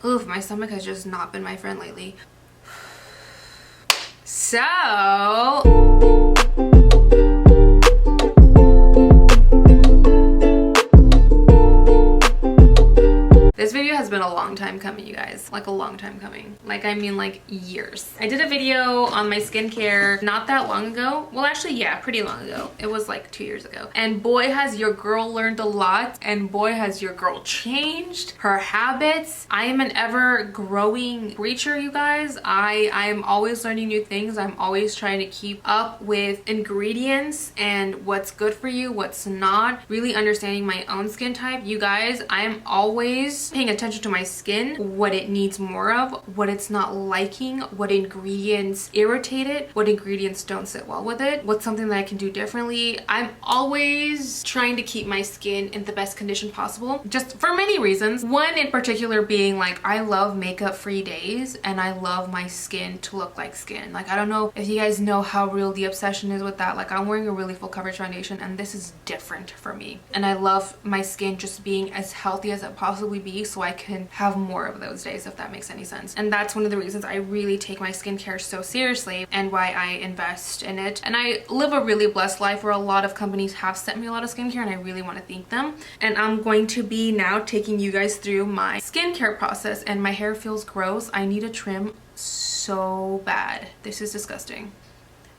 Oof, my stomach has just not been my friend lately. So... this video has been a long time coming, you guys. Like a long time coming. Like, I mean like years. I did a video on my skincare not that long ago. Well, actually, yeah, pretty long ago. It was like 2 years ago. And boy, has your girl learned a lot. And boy, has your girl changed her habits. I am an ever growing creature, you guys. I'm always learning new things. I'm always trying to keep up with ingredients and what's good for you, what's not. Really understanding my own skin type. You guys, I am always paying attention to my skin, what it needs more of, what it's not liking, what ingredients irritate it, what ingredients don't sit well with it, what's something that I can do differently. I'm always trying to keep my skin in the best condition possible, just for many reasons. One in particular being like, I love makeup free days and I love my skin to look like skin. Like, I don't know if you guys know how real the obsession is with that. Like, I'm wearing a really full coverage foundation and this is different for me. And I love my skin just being as healthy as it possibly be, so I can have more of those days, if that makes any sense. And that's one of the reasons I really take my skincare so seriously and why I invest in it. And I live a really blessed life where a lot of companies have sent me a lot of skincare and I really want to thank them. And I'm going to be now taking you guys through my skincare process, and my hair feels gross. I need a trim so bad. This is disgusting.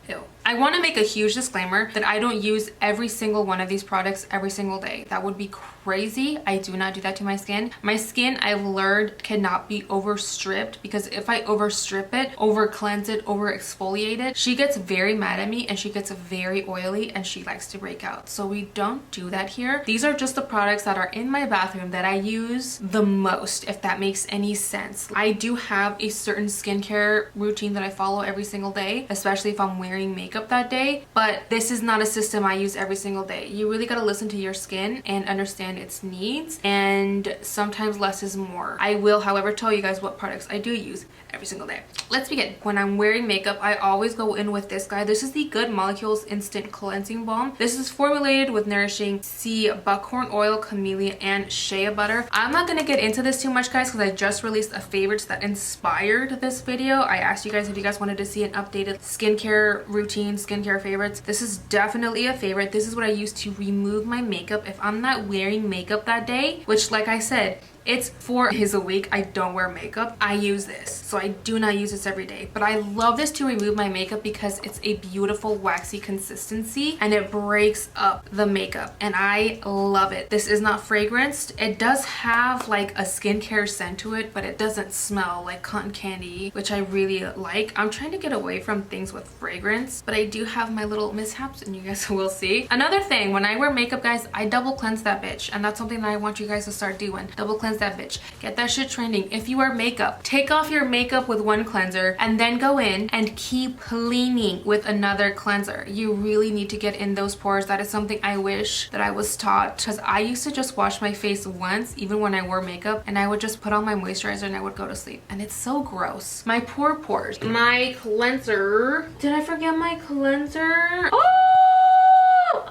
Ew. I want to make a huge disclaimer that I don't use every single one of these products every single day. That would be crazy. I do not do that to my skin. My skin, I've learned, cannot be overstripped, because if I overstrip it, over cleanse it, over exfoliate it, she gets very mad at me and she gets very oily and she likes to break out. So we don't do that here. These are just the products that are in my bathroom that I use the most, if that makes any sense. I do have a certain skincare routine that I follow every single day, especially if I'm wearing makeup that day, but this is not a system I use every single day. You really got to listen to your skin and understand its needs, and sometimes less is more. I will, however, tell you guys what products I do use every single day. Let's begin. When I'm wearing makeup, I always go in with this guy. This is the Good Molecules Instant Cleansing Balm. This is formulated with nourishing sea buckhorn oil, camellia, and shea butter. I'm not gonna get into this too much, guys, because I just released a favorites that inspired this video. I asked you guys if you guys wanted to see an updated skincare routine, skincare favorites. This is definitely a favorite. This is what I use to remove my makeup if I'm not wearing makeup that day, which, like I said, it's 4 days a week I don't wear makeup. I use this. So I do not use this every day. But I love this to remove my makeup because it's a beautiful waxy consistency and it breaks up the makeup. And I love it. This is not fragranced. It does have like a skincare scent to it, but it doesn't smell like cotton candy, which I really like. I'm trying to get away from things with fragrance, but I do have my little mishaps and you guys will see. Another thing, when I wear makeup, guys, I double cleanse that bitch. And that's something that I want you guys to start doing. Double cleanse that bitch. Get that shit trending. If you wear makeup, take off your makeup with one cleanser and then go in and keep cleaning with another cleanser. You really need to get in those pores. That is something I wish that I was taught, because I used to just wash my face once, even when I wore makeup, and I would just put on my moisturizer and I would go to sleep. And it's so gross. My pores. My cleanser. Did I forget my cleanser? Oh!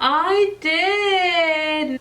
I did!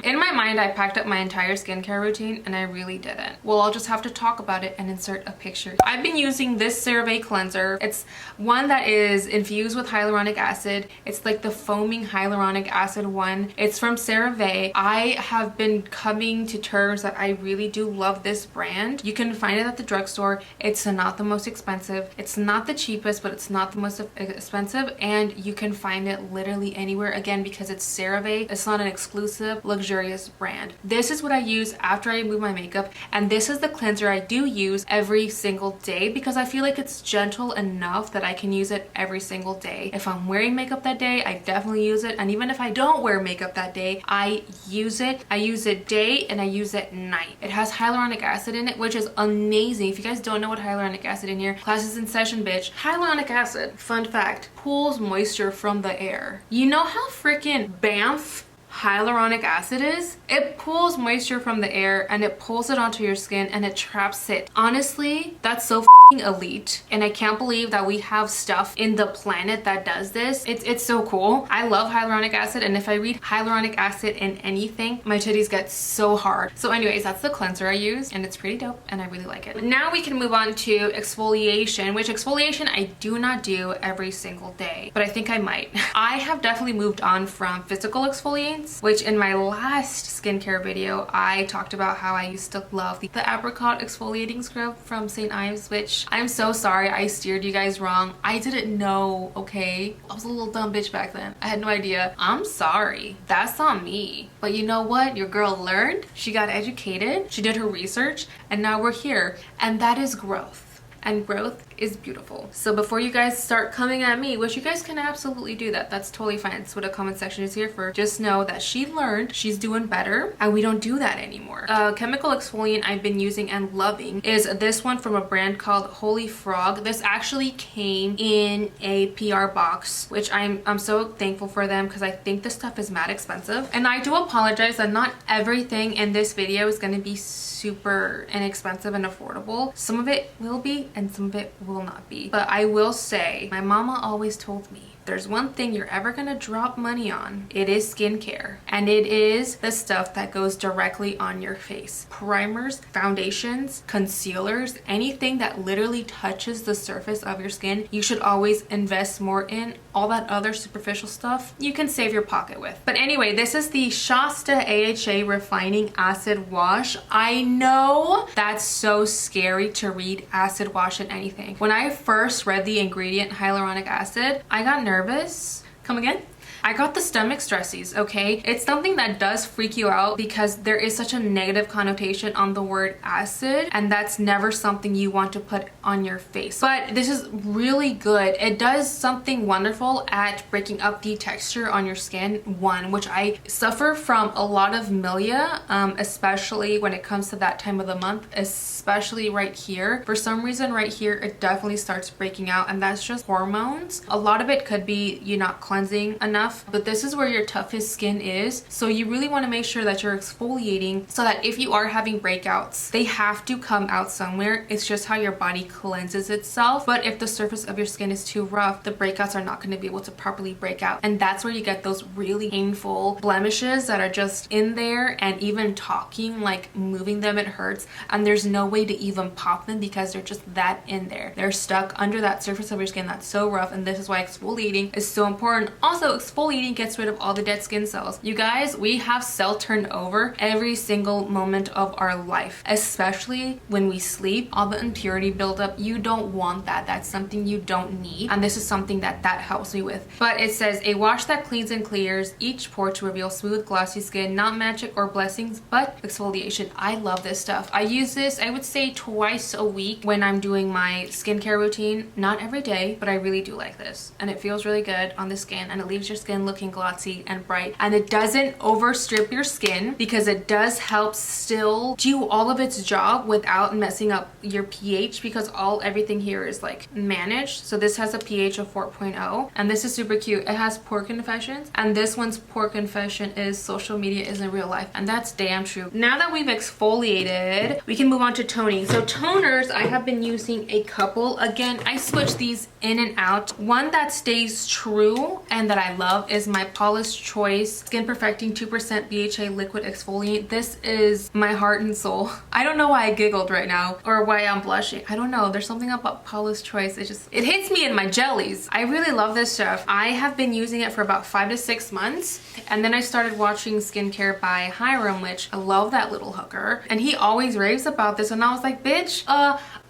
In my mind, I packed up my entire skincare routine and I really didn't. Well, I'll just have to talk about it and insert a picture. I've been using this Cerave cleanser. It's one that is infused with hyaluronic acid. It's like the foaming hyaluronic acid one. It's from Cerave. I have been coming to terms that I really do love this brand. You can find it at the drugstore. It's not the most expensive. It's not the cheapest, but it's not the most expensive. And you can find it literally anywhere, again, because it's Cerave. It's not an exclusive, luxurious brand. This is what I use after I remove my makeup, and this is the cleanser I do use every single day because I feel like it's gentle enough that I can use it every single day. If I'm wearing makeup that day, I definitely use it, and even if I don't wear makeup that day, I use it. I use it day and I use it night. It has hyaluronic acid in it, which is amazing. If you guys don't know what hyaluronic acid in here, class is in session, bitch. Hyaluronic acid, fun fact, pulls moisture from the air. You know how freaking Banff hyaluronic acid is? It pulls moisture from the air and it pulls it onto your skin and it traps it. Honestly, that's so elite, and I can't believe that we have stuff in the planet that does this. It's so cool. I love hyaluronic acid, and if I read hyaluronic acid in anything, my titties get so hard. So anyways, that's the cleanser I use, and it's pretty dope and I really like it. Now we can move on to exfoliation, which exfoliation I do not do every single day, but I think I might. I have definitely moved on from physical exfoliants, which in my last skincare video I talked about how I used to love the apricot exfoliating scrub from St. Ives, which I'm so sorry I steered you guys wrong. I didn't know, okay? I was a little dumb bitch back then. I had no idea. I'm sorry. That's on me. But you know what? Your girl learned. She got educated. She did her research. And now we're here. And that is growth. And growth is beautiful. So before you guys start coming at me, which you guys can absolutely do that, that's totally fine. That's what a comment section is here for. Just know that she learned, she's doing better, and we don't do that anymore. Chemical exfoliant I've been using and loving is this one from a brand called Holifrog. This actually came in a PR box, which I'm so thankful for them, because I think this stuff is mad expensive. And I do apologize that not everything in this video is going to be super inexpensive and affordable. Some of it will be and some of it will not be. But I will say, my mama always told me, there's one thing you're ever gonna drop money on, it is skincare. And it is the stuff that goes directly on your face. Primers, foundations, concealers, anything that literally touches the surface of your skin, you should always invest more in. All that other superficial stuff, you can save your pocket with. But anyway, this is the Shasta AHA Refining Acid Wash. I know that's so scary to read acid wash in anything. When I first read the ingredient hyaluronic acid, I got nervous. Come again? I got the stomach stressies, okay? It's something that does freak you out because there is such a negative connotation on the word acid, and that's never something you want to put on your face. But this is really good. It does something wonderful at breaking up the texture on your skin, which I suffer from a lot of milia, especially when it comes to that time of the month, especially right here. For some reason right here, it definitely starts breaking out, and that's just hormones. A lot of it could be you not cleansing enough, but this is where your toughest skin is. So you really want to make sure that you're exfoliating so that if you are having breakouts, they have to come out somewhere. It's just how your body cleanses itself. But if the surface of your skin is too rough, the breakouts are not going to be able to properly break out. And that's where you get those really painful blemishes that are just in there, and even talking, like moving them, it hurts. And there's no way to even pop them because they're just that in there. They're stuck under that surface of your skin that's so rough, and this is why exfoliating is so important. Also, exfoliating gets rid of all the dead skin cells. You guys, we have cell turnover every single moment of our life, especially when we sleep. All the impurity buildup, you don't want that. That's something you don't need, and this is something that helps me with. But it says a wash that cleans and clears each pore to reveal smooth glossy skin, not magic or blessings but exfoliation. I love this stuff. I use this, I would say, twice a week when I'm doing my skincare routine. Not every day, but I really do like this, and it feels really good on the skin, and it leaves your skin looking glossy and bright, and it doesn't overstrip your skin because it does help still do all of its job without messing up your pH, because everything here is like managed. So this has a pH of 4.0, and this is super cute. It has pore confessions, and this one's pore confession is social media isn't real life, and that's damn true. Now that we've exfoliated, we can move on to toning. So toners, I have been using a couple. Again, I switch these in and out. One that stays true and that I love is my Paula's Choice Skin Perfecting 2% BHA Liquid Exfoliant. This is my heart and soul. I don't know why I giggled right now or why I'm blushing. I don't know. There's something about Paula's Choice. It hits me in my jellies. I really love this stuff. I have been using it for about 5 to 6 months, and then I started watching skincare by Hiram, which I love that little hooker, and he always raves about this, and I was like, bitch,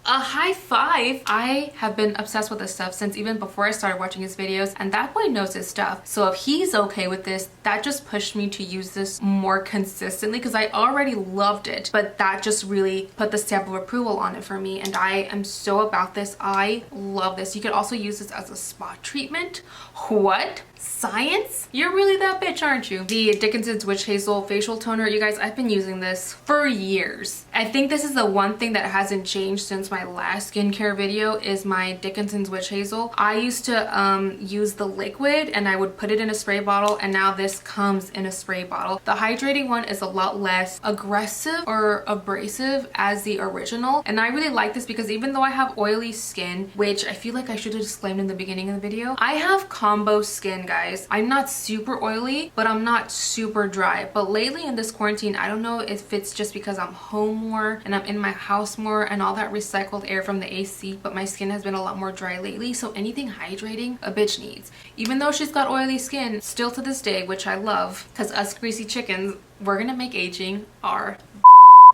a high five. I have been obsessed with this stuff since even before I started watching his videos, and that boy knows his stuff. So if he's okay with this, that just pushed me to use this more consistently, because I already loved it, but that just really put the stamp of approval on it for me, and I am so about this. I love this. You could also use this as a spot treatment. What? Science? You're really that bitch, aren't you? The Dickinson's Witch Hazel Facial Toner. You guys, I've been using this for years. I think this is the one thing that hasn't changed since my last skincare video is my Dickinson's Witch Hazel. I used to use the liquid and I would put it in a spray bottle, and now this comes in a spray bottle. The hydrating one is a lot less aggressive or abrasive as the original, and I really like this because even though I have oily skin, which I feel like I should have disclaimed in the beginning of the video, I have combo skin, guys. I'm not super oily, but I'm not super dry. But lately in this quarantine, I don't know if it's just because I'm home more and I'm in my house more and all that recycled air from the AC, but my skin has been a lot more dry lately. So anything hydrating a bitch needs. Even though she's got oily skin, still to this day, which I love, because us greasy chickens, we're gonna make aging our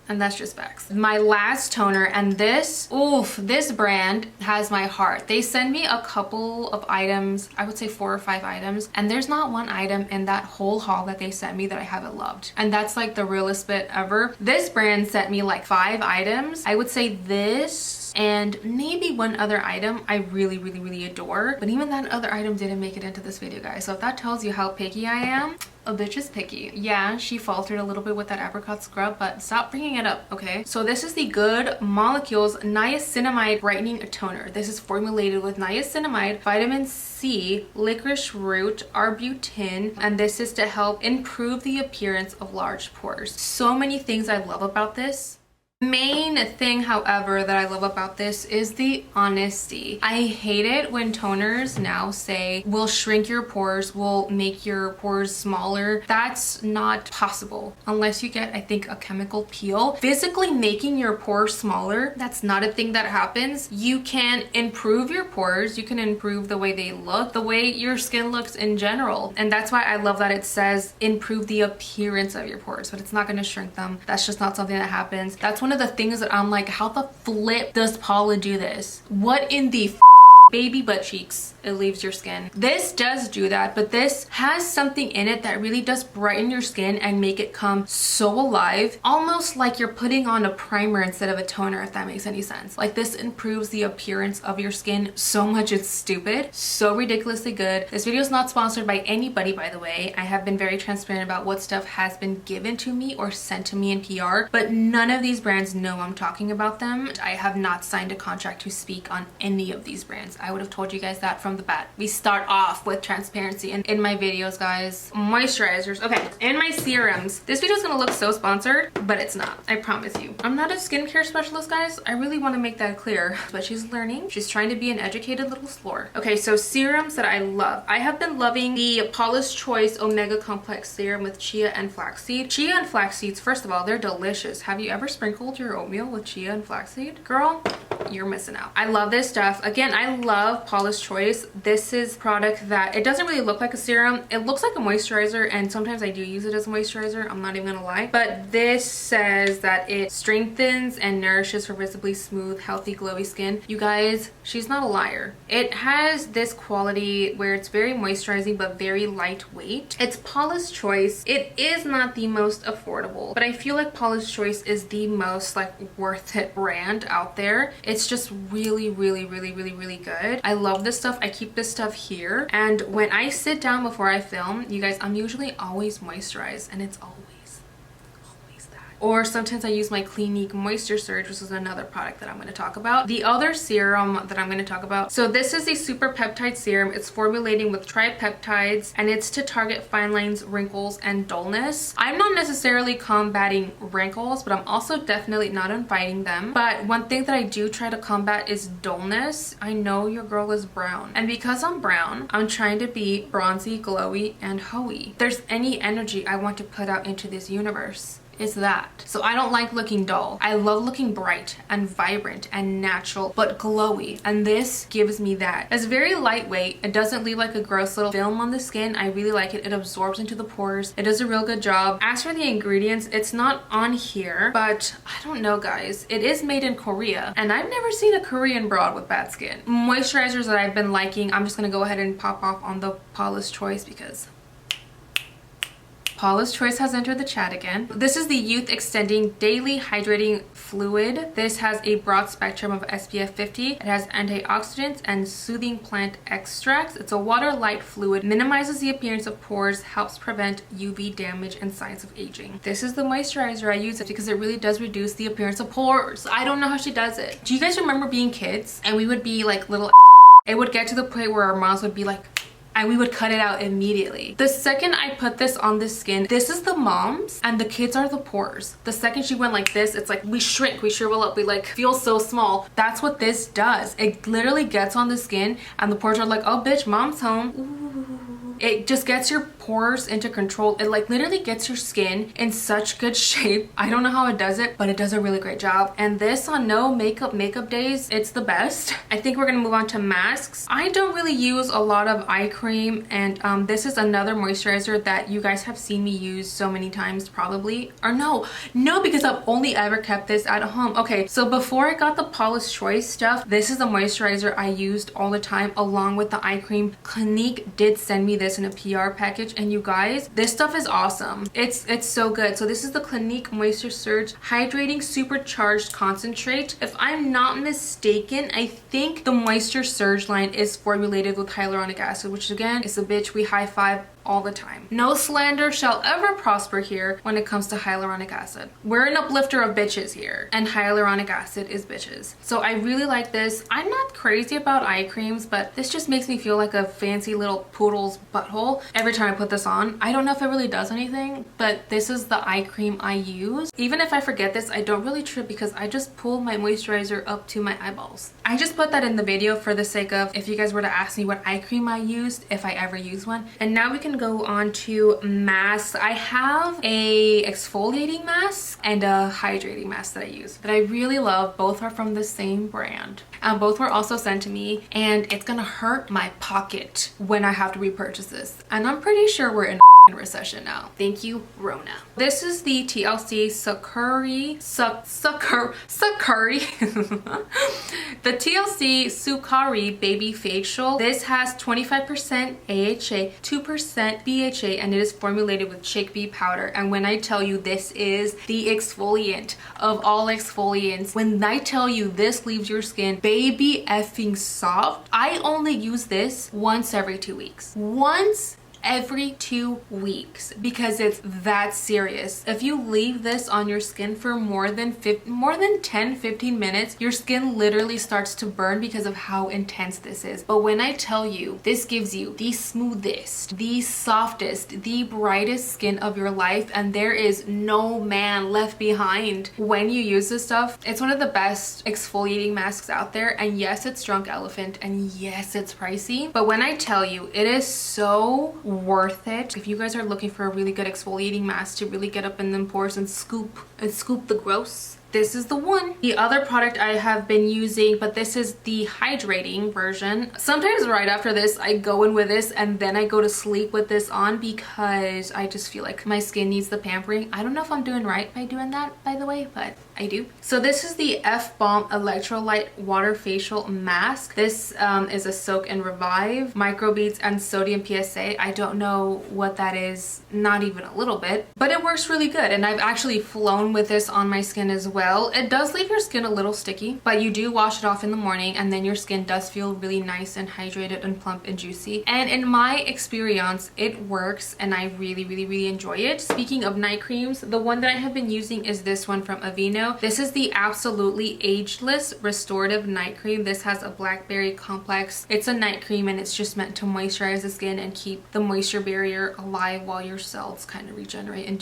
and that's just facts. My last toner, and this, oof, this brand has my heart. They send me a couple of items, I would say 4 or 5 items, and there's not one item in that whole haul that they sent me that I haven't loved. And that's like the realest bit ever. This brand sent me like 5 items. I would say this and maybe one other item I really adore, but even that other item didn't make it into this video, guys. So if that tells you how picky I am, a bitch is picky. Yeah, she faltered a little bit with that apricot scrub, but stop bringing it up, okay? So this is the Good Molecules Niacinamide Brightening Toner. This is formulated with niacinamide, vitamin C, licorice root, arbutin, and this is to help improve the appearance of large pores. So many things I love about this. Main thing, however, that I love about this is the honesty. I hate it when toners now say will shrink your pores, will make your pores smaller. That's not possible unless you get, I think, a chemical peel. Physically making your pores smaller, that's not a thing that happens. You can improve your pores, you can improve the way they look, the way your skin looks in general. And that's why I love that it says improve the appearance of your pores, but it's not going to shrink them. That's just not something that happens. That's one of the things that I'm like, how the flip does Paula do this? What in the baby butt cheeks it leaves your skin? This does do that, but this has something in it that really does brighten your skin and make it come so alive, almost like you're putting on a primer instead of a toner, if that makes any sense. Like, this improves the appearance of your skin so much it's stupid. So ridiculously good. This video is not sponsored by anybody, by the way. I have been very transparent about what stuff has been given to me or sent to me in PR, but none of these brands know I'm talking about them. I have not signed a contract to speak on any of these brands. I would have told you guys that from the bat. We start off with transparency in my videos, guys. Moisturizers. Okay, and my serums. This video is gonna look so sponsored, but it's not. I promise you. I'm not a skincare specialist, guys. I really want to make that clear. But she's learning. She's trying to be an educated little slore. Okay, so serums that I love. I have been loving the Paula's Choice Omega Complex Serum with chia and flaxseed. Chia and flax seeds, first of all, they're delicious. Have you ever sprinkled your oatmeal with chia and flaxseed? Girl, you're missing out. I love this stuff. Again, I love Paula's Choice. This is product that it doesn't really look like a serum. It looks like a moisturizer, and sometimes I do use it as a moisturizer. I'm not even gonna lie. But this says that it strengthens and nourishes for visibly smooth, healthy, glowy skin. You guys, she's not a liar. It has this quality where it's very moisturizing but very lightweight. It's Paula's Choice. It is not the most affordable, but I feel like Paula's Choice is the most like worth it brand out there. It's just really good. I love this stuff. I keep this stuff here, and when I sit down before I film, you guys, I'm usually always moisturized, and it's always that. Or sometimes I use my Clinique Moisture Surge, which is another product that I'm going to talk about. The other serum that I'm going to talk about, so this is the Super Peptide Serum. It's formulating with tripeptides, and it's to target fine lines, wrinkles, and dullness. I'm not necessarily combating wrinkles, but I'm also definitely not inviting them. But one thing that I do try to combat is dullness. I know your girl is brown, and because I'm brown, I'm trying to be bronzy, glowy, and hoey. If there's any energy I want to put out into this universe, is that. So I don't like looking dull. I love looking bright and vibrant and natural, but glowy. And this gives me that. It's very lightweight. It doesn't leave like a gross little film on the skin. I really like it. It absorbs into the pores. It does a real good job. As for the ingredients, it's not on here, but I don't know, guys. It is made in Korea, and I've never seen a Korean broad with bad skin. Moisturizers that I've been liking, I'm just gonna go ahead and pop off on the Paula's Choice because Paula's Choice has entered the chat again. This is the Youth Extending Daily Hydrating Fluid. This has a broad spectrum of SPF 50. It has antioxidants and soothing plant extracts. It's a water light fluid, minimizes the appearance of pores, helps prevent UV damage and signs of aging. This is the moisturizer I use because it really does reduce the appearance of pores. I don't know how she does it. Do you guys remember being kids and we would be like little it would get to the point where our moms would be like, and we would cut it out immediately. The second I put this on the skin, this is the moms and the kids are the pores. The second she went like this, it's like we shrink, we shrivel up, we like feel so small. That's what this does. It literally gets on the skin and the pores are like, oh bitch, mom's home. Ooh. It just gets your pores into control. It like literally gets your skin in such good shape. I don't know how it does it, but it does a really great job. And this on no makeup days, it's the best. I think we're gonna move on to masks. I don't really use a lot of eye cream, and this is another moisturizer that you guys have seen me use so many times probably. Or no, because I've only ever kept this at home. Okay, so before I got the Paula's Choice stuff, this is the moisturizer I used all the time along with the eye cream. Clinique did send me this in a PR package, and you guys, this stuff is awesome. It's so good. So this is the Clinique Moisture Surge Hydrating Supercharged Concentrate. If I'm not mistaken, I think the Moisture Surge line is formulated with hyaluronic acid, which again is a bitch we high five all the time. No slander shall ever prosper here when it comes to hyaluronic acid. We're an uplifter of bitches here, and hyaluronic acid is bitches. So I really like this. I'm not crazy about eye creams, but this just makes me feel like a fancy little poodle's butthole every time I put this on. I don't know if it really does anything, but this is the eye cream I use. Even if I forget this, I don't really trip because I just pull my moisturizer up to my eyeballs. I just put that in the video for the sake of if you guys were to ask me what eye cream I used, if I ever use one. And now we can go on to masks. I have a exfoliating mask and a hydrating mask that I use that I really love. Both are from the same brand. Both were also sent to me, and it's gonna hurt my pocket when I have to repurchase this. And I'm pretty sure we're in recession now. Thank you, Rona. This is the TLC Sukari. The TLC Sukari Babyfacial. This has 25% AHA, 2% BHA, and it is formulated with chickpea powder. And when I tell you this is the exfoliant of all exfoliants, when I tell you this leaves your skin baby effing soft, I only use this once every 2 weeks. Once every 2 weeks because it's that serious. If you leave this on your skin for more than 10-15 minutes, your skin literally starts to burn because of how intense this is. But when I tell you this gives you the smoothest, the softest, the brightest skin of your life, and there is no man left behind when you use this stuff, it's one of the best exfoliating masks out there. And yes, it's Drunk Elephant, and yes, it's pricey, but when I tell you it is so worth it. If you guys are looking for a really good exfoliating mask to really get up in them pores and scoop the gross, this is the one. The other product I have been using, but this is the hydrating version. Sometimes right after this, I go in with this and then I go to sleep with this on because I just feel like my skin needs the pampering. I don't know if I'm doing right by doing that, by the way, but I do. So this is the Balm Electrolyte Waterfacial Mask. This is a soak and revive, microbeads and sodium PSA. I don't know what that is, not even a little bit, but it works really good. And I've actually flown with this on my skin as well. It does leave your skin a little sticky, but you do wash it off in the morning and then your skin does feel really nice and hydrated and plump and juicy. And in my experience, it works and I really enjoy it. Speaking of night creams, the one that I have been using is this one from Aveeno. This is the absolutely ageless restorative night cream. This has a blackberry complex. It's a night cream and it's just meant to moisturize the skin and keep the moisture barrier alive while your cells kind of regenerate and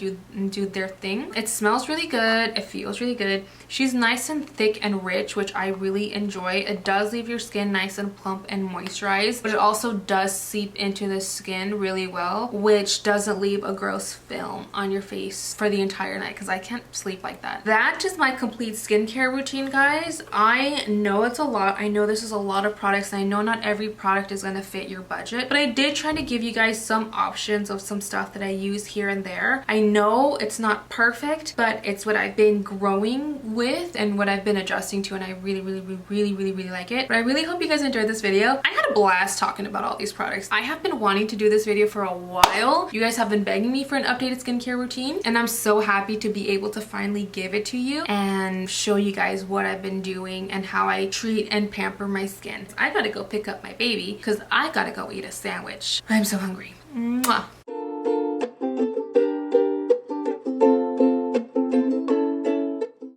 do their thing. It smells really good. It feels really good. She's nice and thick and rich, which I really enjoy. It does leave your skin nice and plump and moisturized, but it also does seep into the skin really well, which doesn't leave a gross film on your face for the entire night because I can't sleep like that. That is my complete skincare routine, guys. I know it's a lot. I know this is a lot of products, and I know not every product is going to fit your budget, but I did try to give you guys some options of some stuff that I use here and there. I know it's not perfect, but it's what I've been growing with and what I've been adjusting to, and I really like it. But I really hope you guys enjoyed this video. I had a blast talking about all these products. I have been wanting to do this video for a while. You guys have been begging me for an updated skincare routine, and I'm so happy to be able to finally give it to you and show you guys what I've been doing and how I treat and pamper my skin. I gotta go pick up my baby because I gotta go eat a sandwich. I'm so hungry. Mwah.